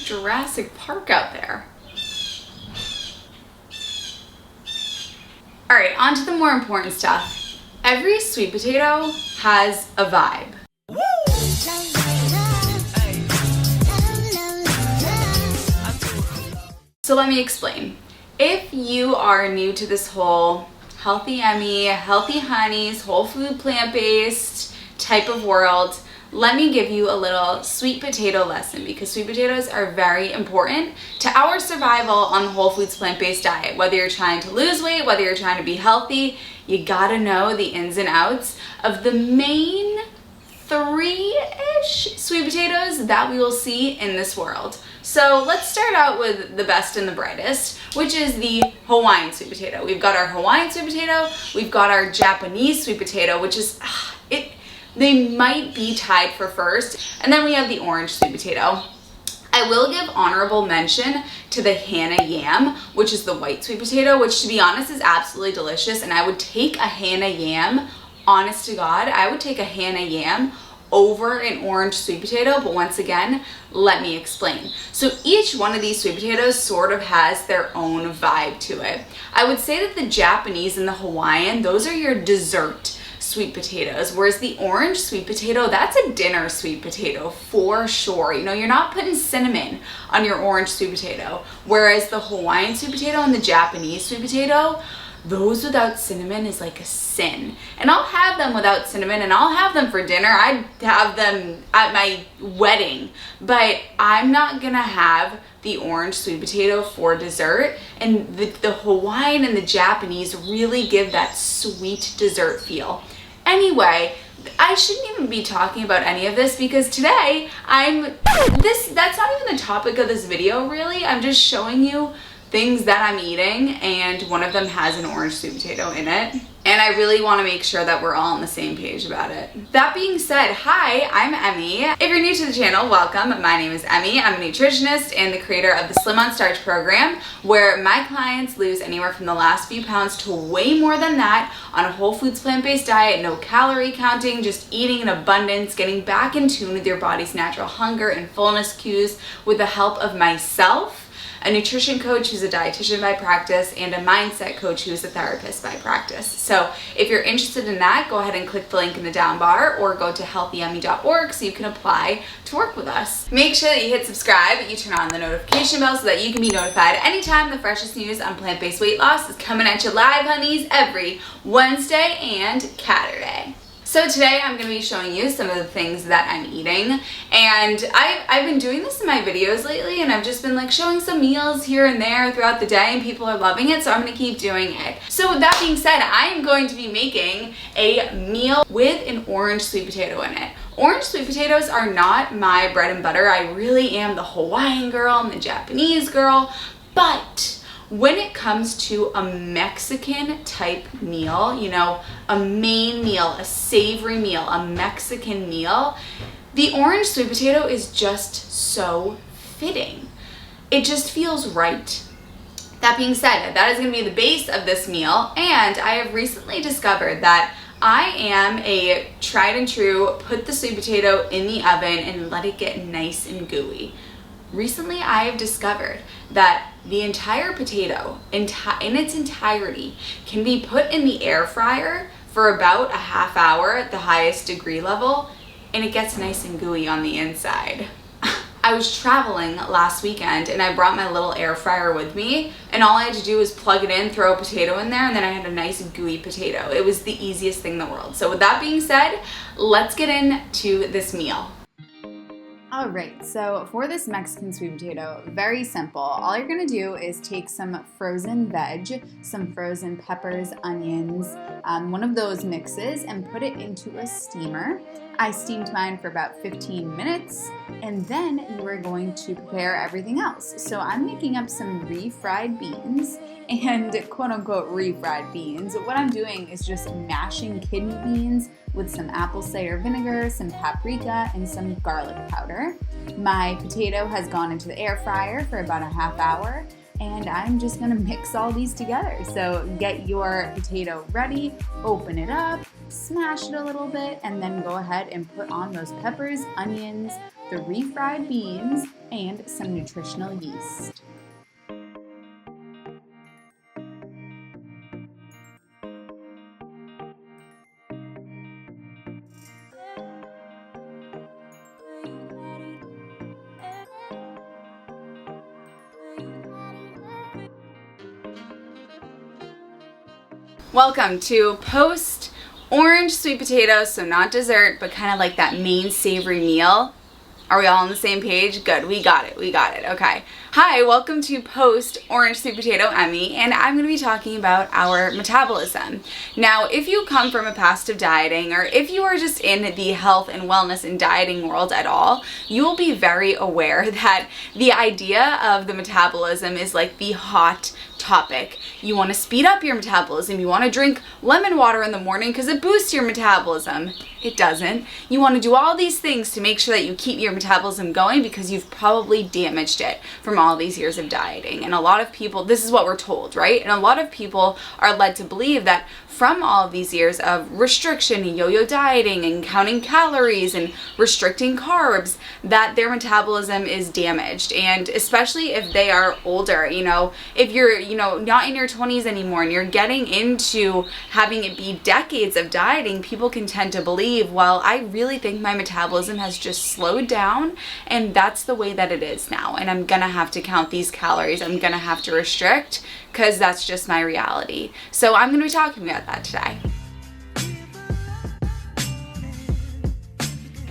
Jurassic Park out there. All right, on to the more important stuff. Every sweet potato has a vibe. So let me explain. If you are new to this whole healthy Emmy, healthy honeys, whole food, plant-based type of world, let me give you a little sweet potato lesson, because sweet potatoes are very important to our survival on the whole foods plant-based diet. Whether you're trying to lose weight, whether you're trying to be healthy, you gotta know the ins and outs of the main 3-ish sweet potatoes that we will see in this world. So let's start out with the best and the brightest, which is the Hawaiian sweet potato. We've got our Hawaiian sweet potato, we've got our Japanese sweet potato, which is, they might be tied for first, and then we have the orange sweet potato. I will give honorable mention to the Hana yam, which is the white sweet potato, which to be honest is absolutely delicious, and I would take a Hana yam, honest to God, I would take a Hana yam over an orange sweet potato, but once again, let me explain. So each one of these sweet potatoes sort of has their own vibe to it. I would say that the Japanese and the Hawaiian, those are your dessert sweet potatoes, whereas the orange sweet potato, that's a dinner sweet potato for sure. You know, you're not putting cinnamon on your orange sweet potato, whereas the Hawaiian sweet potato and the Japanese sweet potato, those without cinnamon is like a sin. And I'll have them without cinnamon, and I'll have them for dinner. I'd have them at my wedding, but I'm not gonna have the orange sweet potato for dessert. And the Hawaiian and the Japanese really give that sweet dessert feel. Anyway, I shouldn't even be talking about any of this, because today that's not even the topic of this video really. I'm just showing you things that I'm eating, and one of them has an orange sweet potato in it. And I really want to make sure that we're all on the same page about it. That being said, hi, I'm Emmy. If you're new to the channel, welcome. My name is Emmy. I'm a nutritionist and the creator of the Slim on Starch program, where my clients lose anywhere from the last few pounds to way more than that on a whole foods plant-based diet, no calorie counting, just eating in abundance, getting back in tune with your body's natural hunger and fullness cues with the help of myself, a nutrition coach who's a dietitian by practice, and a mindset coach who's a therapist by practice. So if you're interested in that, go ahead and click the link in the down bar or go to healthyemmy.org so you can apply to work with us. Make sure that you hit subscribe, you turn on the notification bell so that you can be notified anytime the freshest news on plant-based weight loss is coming at you live, honeys, every Wednesday and Saturday. So today I'm going to be showing you some of the things that I'm eating, and I've been doing this in my videos lately, and I've just been like showing some meals here and there throughout the day, and people are loving it, so I'm going to keep doing it. So with that being said, I am going to be making a meal with an orange sweet potato in it. Orange sweet potatoes are not my bread and butter. I really am the Hawaiian girl and the Japanese girl, but when it comes to a Mexican type meal, you know, a main meal, a savory meal, a Mexican meal, the orange sweet potato is just so fitting. It just feels right. That being said, that is going to be the base of this meal, and I have recently discovered that I am a tried and true, put the sweet potato in the oven and let it get nice and gooey. Recently, I have discovered that the entire potato, in its entirety, can be put in the air fryer for about a half hour at the highest degree level, and it gets nice and gooey on the inside. I was traveling last weekend, and I brought my little air fryer with me, and all I had to do was plug it in, throw a potato in there, and then I had a nice gooey potato. It was the easiest thing in the world. So with that being said, let's get into this meal. All right, so for this Mexican sweet potato, very simple. All you're gonna do is take some frozen veg, some frozen peppers, onions, one of those mixes, and put it into a steamer. I steamed mine for about 15 minutes, and then you are going to prepare everything else. So I'm making up some refried beans, and quote unquote refried beans. What I'm doing is just mashing kidney beans with some apple cider vinegar, some paprika, and some garlic powder. My potato has gone into the air fryer for about a half hour, and I'm just gonna mix all these together. So get your potato ready, open it up, smash it a little bit, and then go ahead and put on those peppers, onions, the refried beans, and some nutritional yeast. Welcome to post orange sweet potatoes, so not dessert, but kind of like that main savory meal. Are we all on the same page? Good, we got it, okay. Hi, welcome to post orange sweet potato Emmy, and I'm gonna be talking about our metabolism. Now, if you come from a past of dieting, or if you are just in the health and wellness and dieting world at all, you will be very aware that the idea of the metabolism is like the hot topic. You want to speed up your metabolism. You want to drink lemon water in the morning because it boosts your metabolism. It doesn't. You want to do all these things to make sure that you keep your metabolism going because you've probably damaged it from all these years of dieting. And a lot of people, this is what we're told, right? And a lot of people are led to believe that from all of these years of restriction and yo-yo dieting and counting calories and restricting carbs, that their metabolism is damaged. And especially if they are older, if you're, not in your 20s anymore and you're getting into having it be decades of dieting, people can tend to believe, well, I really think my metabolism has just slowed down and that's the way that it is now. And I'm gonna have to count these calories. I'm gonna have to restrict because that's just my reality. So I'm going to be talking about that today.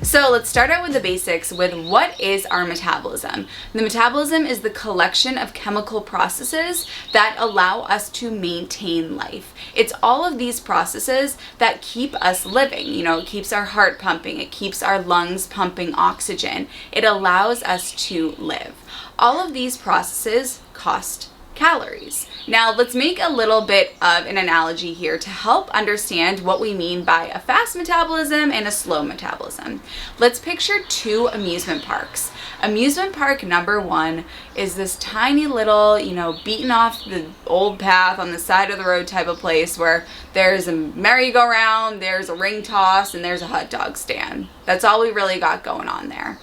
So let's start out with the basics with what is our metabolism. The metabolism is the collection of chemical processes that allow us to maintain life. It's all of these processes that keep us living. It keeps our heart pumping, it keeps our lungs pumping oxygen. It allows us to live. All of these processes cost calories. Now let's make a little bit of an analogy here to help understand what we mean by a fast metabolism and a slow metabolism. Let's picture two amusement parks. Amusement park number one is this tiny little, beaten off the old path on the side of the road type of place where there's a merry-go-round, there's a ring toss, and there's a hot dog stand. That's all we really got going on there.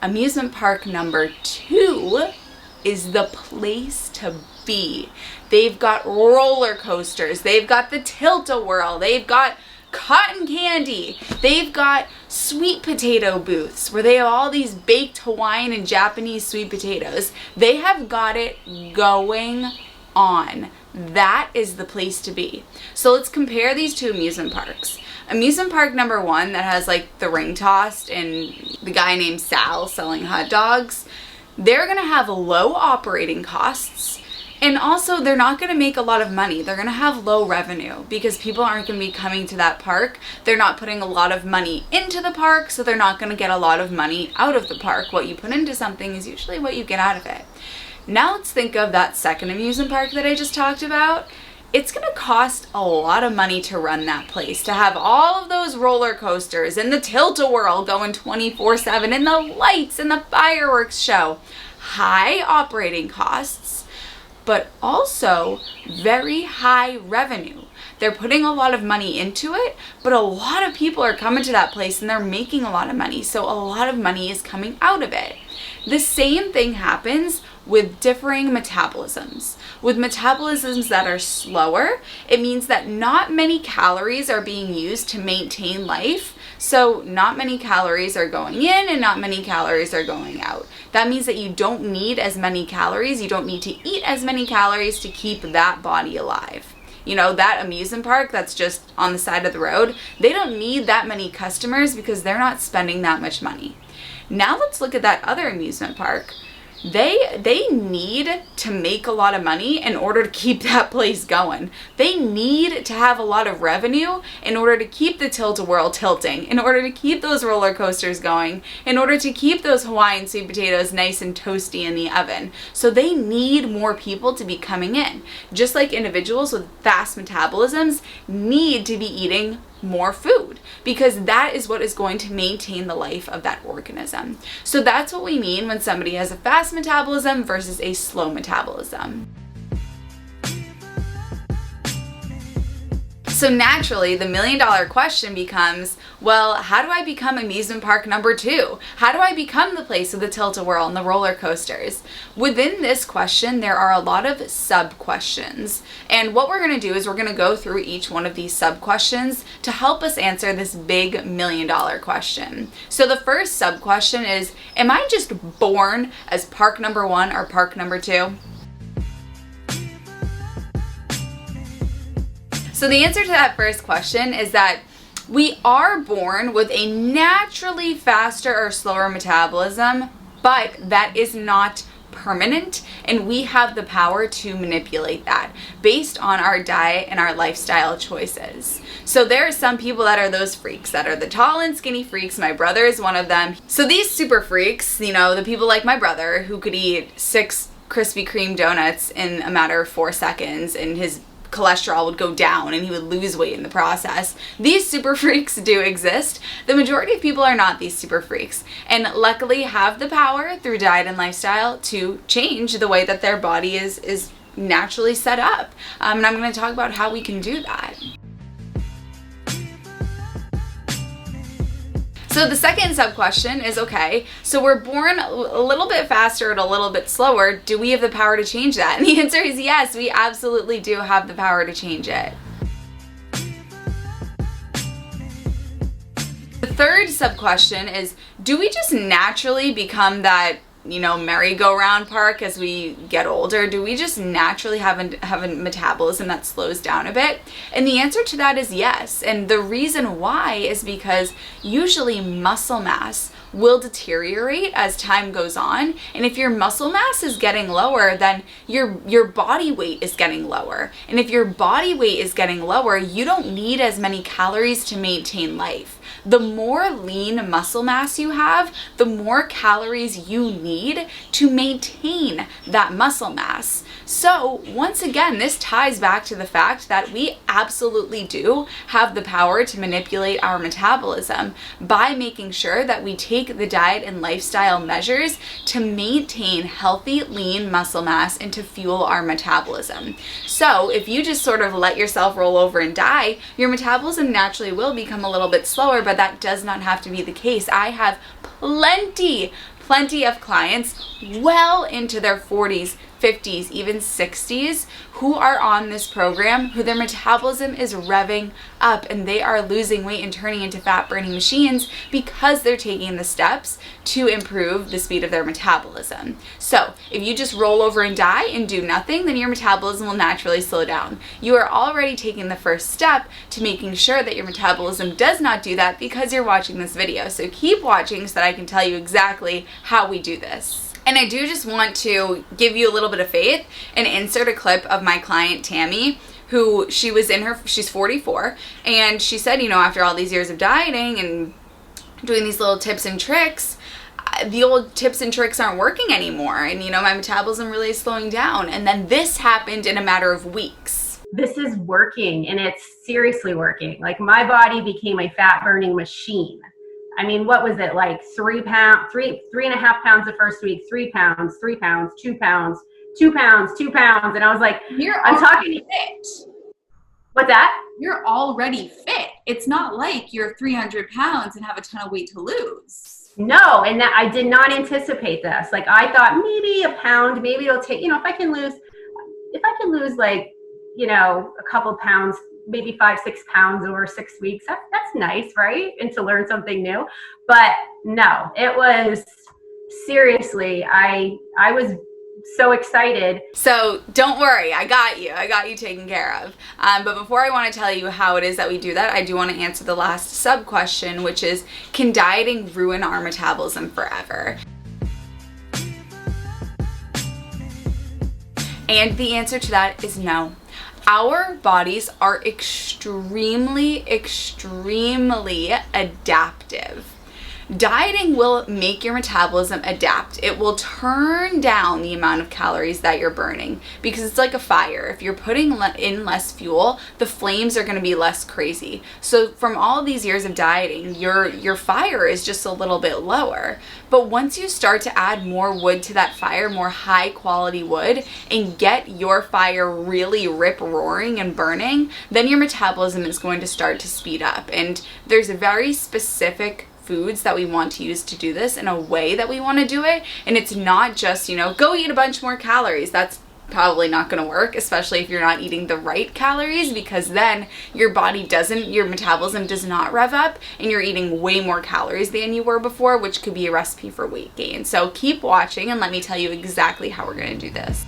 Amusement park number two is the place to be. They've got roller coasters, they've got the tilt-a-whirl, they've got cotton candy, they've got sweet potato booths where they have all these baked Hawaiian and Japanese sweet potatoes. They have got it going on. That is the place to be. So let's compare these two amusement parks. Amusement park number one that has like the ring tossed and the guy named Sal selling hot dogs, they're going to have low operating costs, and also they're not going to make a lot of money. They're going to have low revenue because people aren't going to be coming to that park. They're not putting a lot of money into the park, so they're not going to get a lot of money out of the park. What you put into something is usually what you get out of it. Now let's think of that second amusement park that I just talked about. It's going to cost a lot of money to run that place, to have all of those roller coasters and the tilt-a-whirl going 24/7 and the lights and the fireworks show. High operating costs, but also very high revenue. They're putting a lot of money into it, but a lot of people are coming to that place and they're making a lot of money. So a lot of money is coming out of it. The same thing happens with differing metabolisms. With metabolisms that are slower, it means that not many calories are being used to maintain life. So not many calories are going in and not many calories are going out. That means that you don't need as many calories. You don't need to eat as many calories to keep that body alive. That amusement park that's just on the side of the road, they don't need that many customers because they're not spending that much money. Now let's look at that other amusement park. They need to make a lot of money in order to keep that place going. They need to have a lot of revenue in order to keep the tilt-a-whirl tilting, in order to keep those roller coasters going, in order to keep those Hawaiian sweet potatoes nice and toasty in the oven. So they need more people to be coming in. Just like individuals with fast metabolisms need to be eating more food, because that is what is going to maintain the life of that organism. So that's what we mean when somebody has a fast metabolism versus a slow metabolism. So naturally, the million-dollar question becomes, well, how do I become amusement park number 2? How do I become the place with the tilt-a-whirl and the roller coasters? Within this question, there are a lot of sub-questions. And what we're going to do is we're going to go through each one of these sub-questions to help us answer this big million-dollar question. So the first sub-question is, am I just born as park number 1 or park number 2? So the answer to that first question is that we are born with a naturally faster or slower metabolism, but that is not permanent, and we have the power to manipulate that based on our diet and our lifestyle choices. So there are some people that are those freaks, that are the tall and skinny freaks. My brother is one of them. So these super freaks, the people like my brother who could eat 6 Krispy Kreme donuts in a matter of 4 seconds and his cholesterol would go down and he would lose weight in the process. These super freaks do exist. The majority of people are not these super freaks, and luckily have the power through diet and lifestyle to change the way that their body is naturally set up. And I'm going to talk about how we can do that. So the second sub-question is, okay, so we're born a little bit faster and a little bit slower. Do we have the power to change that? And the answer is yes, we absolutely do have the power to change it. The third sub-question is, do we just naturally become that merry-go-round park as we get older? Do we just naturally have a metabolism that slows down a bit? And the answer to that is yes. And the reason why is because usually muscle mass will deteriorate as time goes on. And if your muscle mass is getting lower, then your body weight is getting lower. And if your body weight is getting lower, you don't need as many calories to maintain life. The more lean muscle mass you have, the more calories you need to maintain that muscle mass. So once again, this ties back to the fact that we absolutely do have the power to manipulate our metabolism by making sure that we take the diet and lifestyle measures to maintain healthy, lean muscle mass and to fuel our metabolism. So if you just sort of let yourself roll over and die, your metabolism naturally will become a little bit slower, but that does not have to be the case. I have plenty of clients well into their 40s, 50s, even 60s who are on this program, who their metabolism is revving up and they are losing weight and turning into fat burning machines because they're taking the steps to improve the speed of their metabolism. So if you just roll over and die and do nothing, then your metabolism will naturally slow down. You are already taking the first step to making sure that your metabolism does not do that because you're watching this video. So keep watching so that I can tell you exactly how we do this. And I do just want to give you a little bit of faith and insert a clip of my client Tammy, who she's 44, and she said, after all these years of dieting and doing these little tips and tricks, the old tips and tricks aren't working anymore, and my metabolism really is slowing down. And then this happened in a matter of weeks. This is working, and it's seriously working. Like, my body became a fat burning machine. I mean, what was it, like 3.5 pounds the first week, 3 pounds, 3 pounds, 2 pounds, 2 pounds, 2 pounds. And I was like, I'm talking fit. What's that? You're already fit. It's not like you're 300 pounds and have a ton of weight to lose. No, and that I did not anticipate this. Like, I thought maybe a pound, maybe it'll take, if I can lose like, a couple pounds, maybe 5-6 pounds over 6 weeks. That's nice, right? And to learn something new. But no, it was seriously, I was so excited. So don't worry, I got you taken care of. But before I want to tell you how it is that we do that, I do want to answer the last sub question, which is, can dieting ruin our metabolism forever? And the answer to that is no. Our bodies are extremely adaptive. Dieting will make your metabolism adapt. It will turn down the amount of calories that you're burning because it's like a fire. If you're putting in less fuel, the flames are going to be less crazy. So from all these years of dieting, your fire is just a little bit lower. But once you start to add more wood to that fire, more high quality wood, and get your fire really rip roaring and burning, then your metabolism is going to start to speed up. And there's a very specific foods that we want to use to do this in a way that we want to do it. And it's not just, go eat a bunch more calories. That's probably not going to work, especially if you're not eating the right calories, because then your metabolism does not rev up and you're eating way more calories than you were before, which could be a recipe for weight gain. So keep watching and let me tell you exactly how we're going to do this.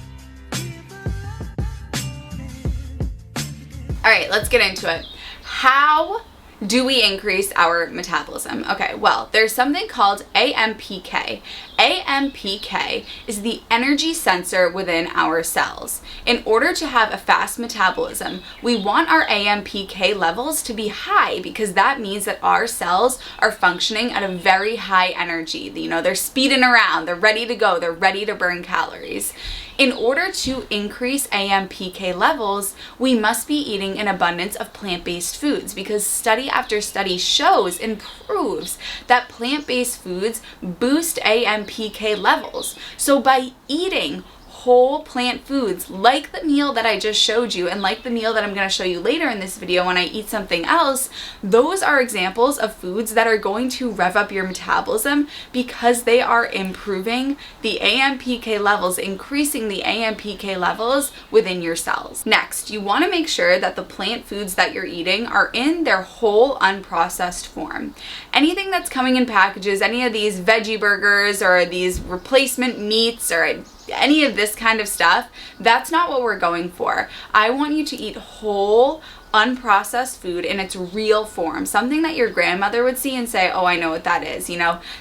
All right, let's get into it. How do we increase our metabolism? Okay, well, there's something called AMPK. AMPK is the energy sensor within our cells. In order to have a fast metabolism, we want our AMPK levels to be high because that means that our cells are functioning at a very high energy. They're speeding around, they're ready to go, they're ready to burn calories. In order to increase AMPK levels, we must be eating an abundance of plant-based foods because study after study shows and proves that plant-based foods boost AMPK levels. So by eating whole plant foods like the meal that I just showed you and like the meal that I'm going to show you later in this video when I eat something else, those are examples of foods that are going to rev up your metabolism because they are improving the AMPK levels, increasing the AMPK levels within your cells. Next, you want to make sure that the plant foods that you're eating are in their whole unprocessed form. Anything that's coming in packages, any of these veggie burgers or these replacement meats or any of this kind of stuff, that's not what we're going for. I want you to eat whole, unprocessed food in its real form, something that your grandmother would see and say, oh, I know what that is.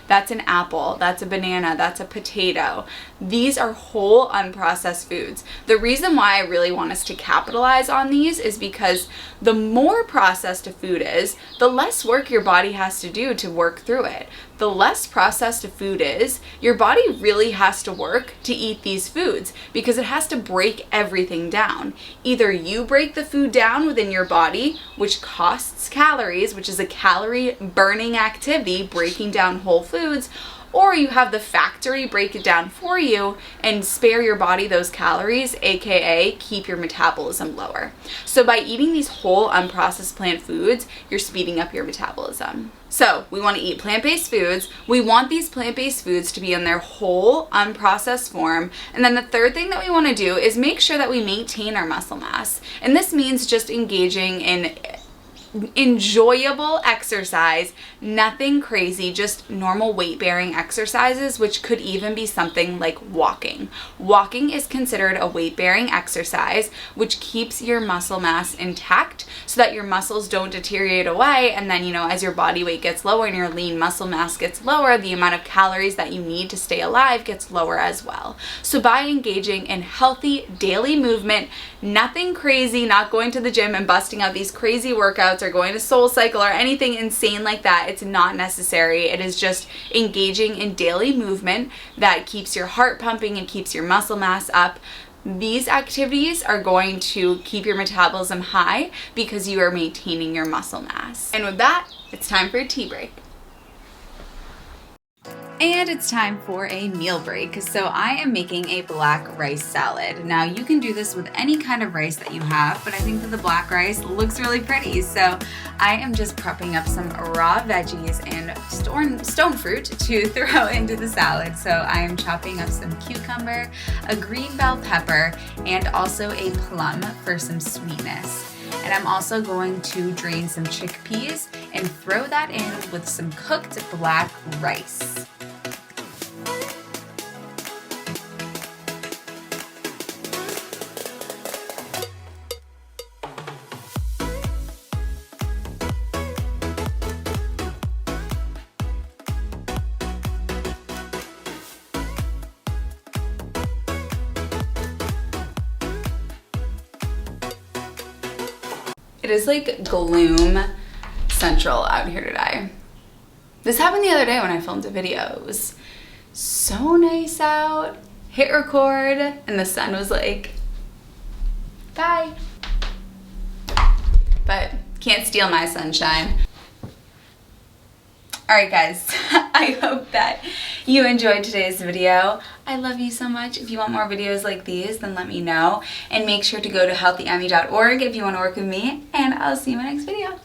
That's an apple, that's a banana, that's a potato. These are whole, unprocessed foods. The reason why I really want us to capitalize on these is because the more processed a food is, the less work your body has to do to work through it. The less processed a food is, your body really has to work to eat these foods because it has to break everything down. Either you break the food down within your body, which costs calories, which is a calorie burning activity, breaking down whole foods, or you have the factory break it down for you and spare your body those calories, aka keep your metabolism lower. So by eating these whole unprocessed plant foods, you're speeding up your metabolism. So we want to eat plant-based foods. We want these plant-based foods to be in their whole unprocessed form. And then the third thing that we want to do is make sure that we maintain our muscle mass. And this means just engaging in enjoyable exercise, nothing crazy, just normal weight-bearing exercises, which could even be something like walking. Walking is considered a weight-bearing exercise, which keeps your muscle mass intact so that your muscles don't deteriorate away. And then, as your body weight gets lower and your lean muscle mass gets lower, the amount of calories that you need to stay alive gets lower as well. So by engaging in healthy daily movement, nothing crazy, not going to the gym and busting out these crazy workouts or going to Soul Cycle or anything insane like that. It's not necessary. It is just engaging in daily movement that keeps your heart pumping and keeps your muscle mass up. These activities are going to keep your metabolism high because you are maintaining your muscle mass. And with that, it's time for a tea break. And it's time for a meal break. So I am making a black rice salad. Now you can do this with any kind of rice that you have, but I think that the black rice looks really pretty. So I am just prepping up some raw veggies and stone fruit to throw into the salad. So I am chopping up some cucumber, a green bell pepper, and also a plum for some sweetness. And I'm also going to drain some chickpeas and throw that in with some cooked black rice. It is like gloom central out here today. This happened the other day when I filmed a video. It was so nice out. Hit record and the sun was like, bye. But can't steal my sunshine. Alright guys, I hope that you enjoyed today's video. I love you so much. If you want more videos like these, then let me know. And make sure to go to healthyemmy.org if you want to work with me. And I'll see you in my next video.